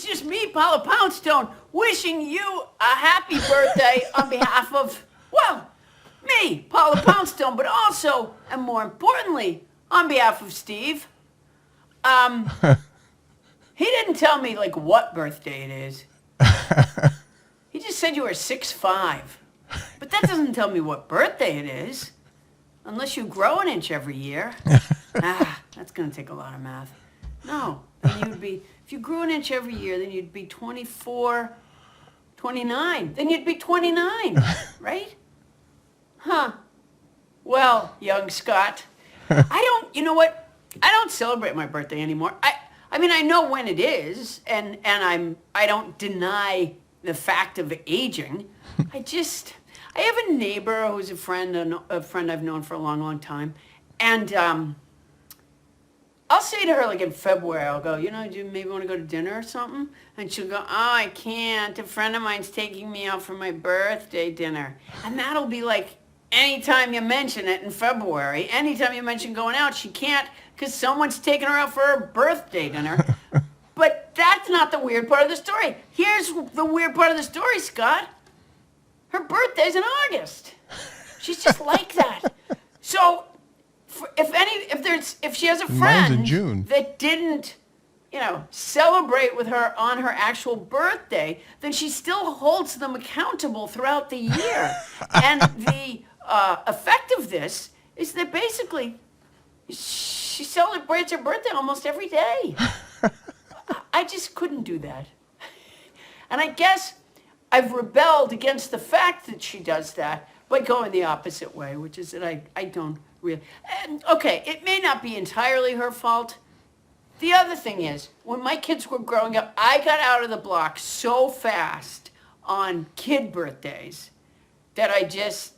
It's just me, Paula Poundstone, wishing you a happy birthday on behalf of, well, me, Paula Poundstone, but also, and more importantly, on behalf of Steve. He didn't tell me, like, what birthday it is. He just said you were 6'5". But that doesn't tell me what birthday it is. Unless you grow an inch every year. That's going to take a lot of math. No, then you'd be, if you grew an inch every year, then you'd be 24, 29. Then you'd be 29, right? Huh. Well, young Scott, you know what? I don't celebrate my birthday anymore. I mean, I know when it is, and I don't deny the fact of aging. I have a neighbor who's a friend I've known for a long, long time, and I'll say to her, like in February, I'll go, do you maybe want to go to dinner or something? And she'll go, oh, I can't. A friend of mine's taking me out for my birthday dinner. And that'll be like, anytime you mention it in February, anytime you mention going out, she can't because someone's taking her out for her birthday dinner. But that's not the weird part of the story. Here's the weird part of the story, Scott. Her birthday's in August. She's just like that. So if she has a friend in June. that didn't, celebrate with her on her actual birthday, then she still holds them accountable throughout the year. And the effect of this is that basically she celebrates her birthday almost every day. I just couldn't do that. And I guess I've rebelled against the fact that she does that by going the opposite way, which is that I don't really. And okay, it may not be entirely her fault. The other thing is, when my kids were growing up, I got out of the block so fast on kid birthdays that I just,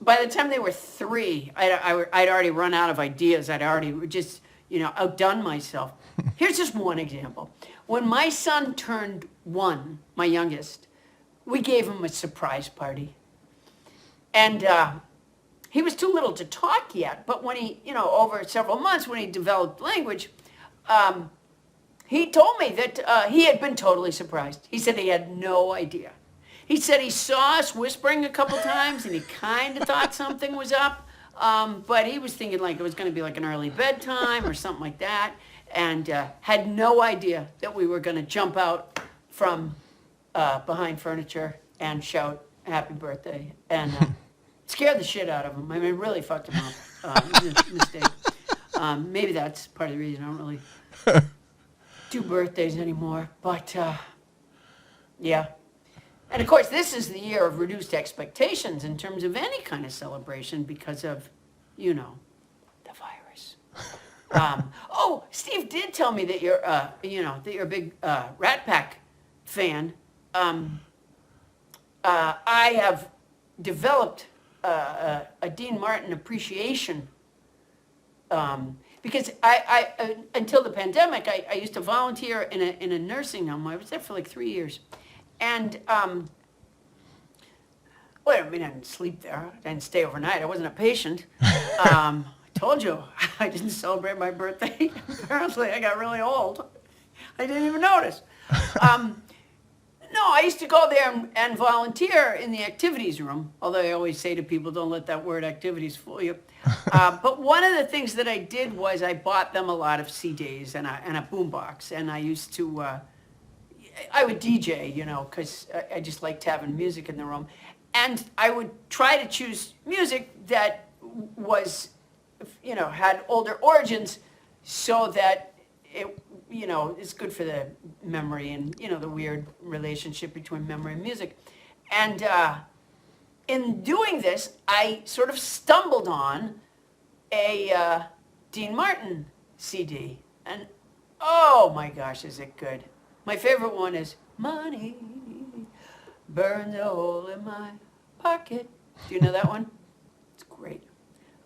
by the time they were 3, I'd already run out of ideas. I'd already just, outdone myself. Here's just one example. When my son turned 1, my youngest, we gave him a surprise party. And he was too little to talk yet, but when he, over several months, when he developed language, he told me that he had been totally surprised. He said he had no idea. He said he saw us whispering a couple times, and he kind of thought something was up, but he was thinking like it was going to be like an early bedtime or something like that, and had no idea that we were going to jump out from behind furniture and shout happy birthday, and scared the shit out of him. I mean, really fucked him up. It was a mistake. Maybe that's part of the reason I don't really do birthdays anymore, but yeah. And of course, this is the year of reduced expectations in terms of any kind of celebration because of, the virus. Oh, Steve did tell me that you're, that you're a big Rat Pack fan. I have developed a Dean Martin appreciation because I until the pandemic, I used to volunteer in a nursing home. I was there for like 3 years. And, well, I didn't sleep there. I didn't stay overnight. I wasn't a patient. I told you I didn't celebrate my birthday. Apparently, I got really old. I didn't even notice. No, I used to go there and volunteer in the activities room, although I always say to people, don't let that word activities fool you. But one of the things that I did was I bought them a lot of CDs and a boombox, and I used to... I would DJ, because I just liked having music in the room. And I would try to choose music that was, had older origins so that it, is good for the memory and, the weird relationship between memory and music. And in doing this, I sort of stumbled on a Dean Martin CD. And oh my gosh, is it good. My favorite one is Money Burns a Hole in My Pocket. Do you know that one? It's great.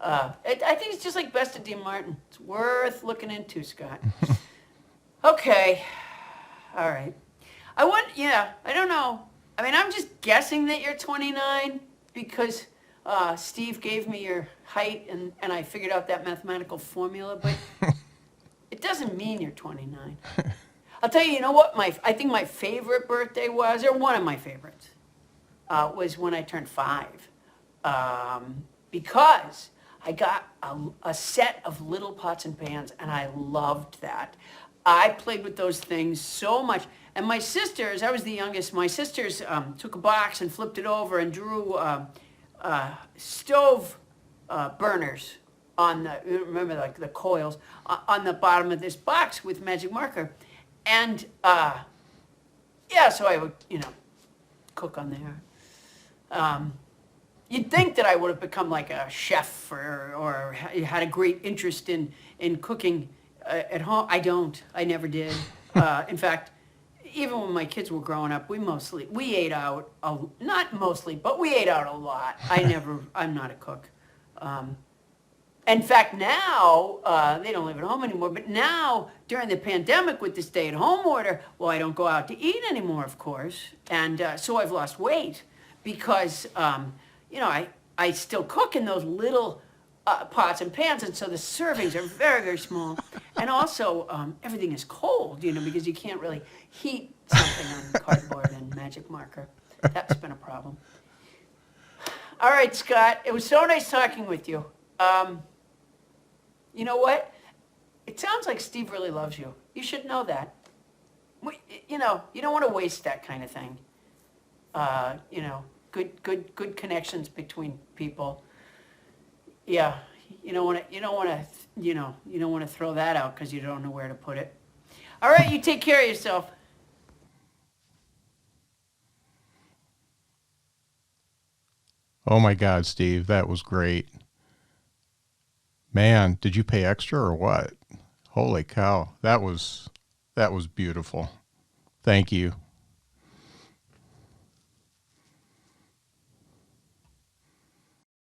I think it's just like Best of Dean Martin. It's worth looking into, Scott. Okay. All right. I don't know. I mean, I'm just guessing that you're 29 because Steve gave me your height and I figured out that mathematical formula, but it doesn't mean you're 29. I'll tell you, you know what? I think my favorite birthday was, or one of my favorites, was when I turned 5. Because I got a set of little pots and pans, and I loved that. I played with those things so much. And my sisters, I was the youngest, my sisters took a box and flipped it over and drew stove burners on the, remember, like the coils, on the bottom of this box with magic marker. And yeah, so I would, cook on there. You'd think that I would have become like a chef or had a great interest in cooking at home. I don't. I never did. In fact, even when my kids were growing up, we ate out, not mostly, but we ate out a lot. I'm not a cook. In fact, now, they don't live at home anymore, but now, during the pandemic with the stay-at-home order, well, I don't go out to eat anymore, of course, and so I've lost weight because, I still cook in those little pots and pans, and so the servings are very, very small, and also everything is cold, because you can't really heat something on cardboard and magic marker. That's been a problem. All right, Scott, it was so nice talking with you. You know what? It sounds like Steve really loves you. You should know that. You don't want to waste that kind of thing. Good connections between people. Yeah, you don't want to throw that out because you don't know where to put it. All right, you take care of yourself. Oh my God, Steve, that was great. Man, did you pay extra or what? Holy cow. That was beautiful. Thank you.